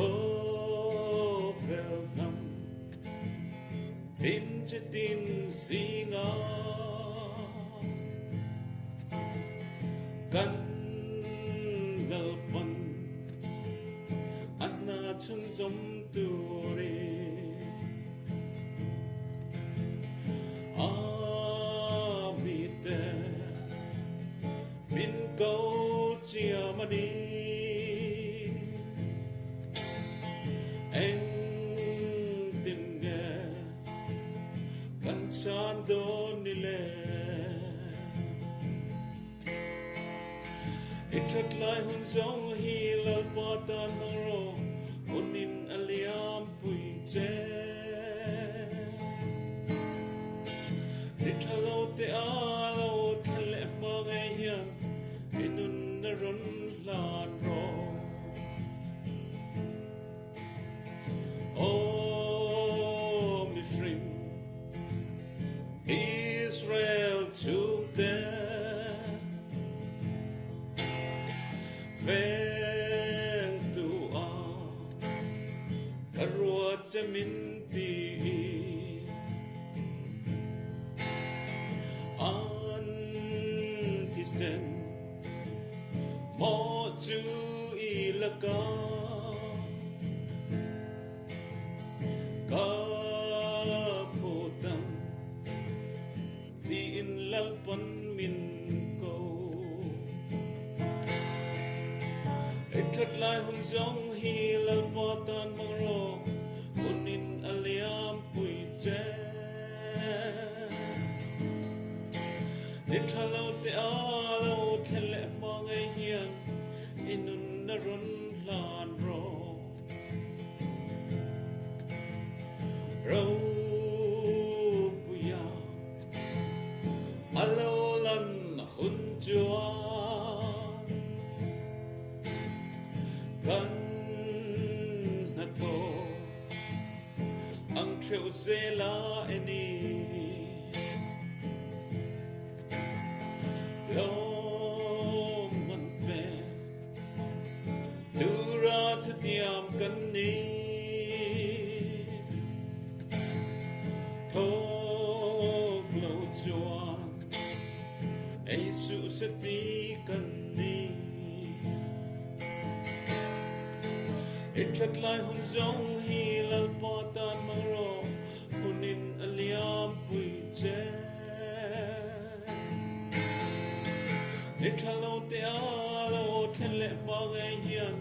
Oh, welcome. Tin che tin singa kan galpan anna chun zom ture amite min câu chia mani anh tìm nghe kan chan don nile ithat lai hun zong hi la pata noro unin aliam pui che ithalo te alo thale ma ngai hian inun na ron lan ro oh mishrim Israel took them ven tu a karuat jaminti antisen mo chu ilaka kapotam di in lalpan min ko ithat lai hung zong hi lalpatan maro unin aliam pui che ithalo te alo thele ma ngai hian inun na ron lan ro ro puya alo lan hun chua kan na tho ang treo zela eni lo man ve dura thiam kan ni tho lo chuan ai su se ti kan ni ithat lai hun zong hi lal patan maro unin aliam pui che ithalo te alo thele ma ngai hian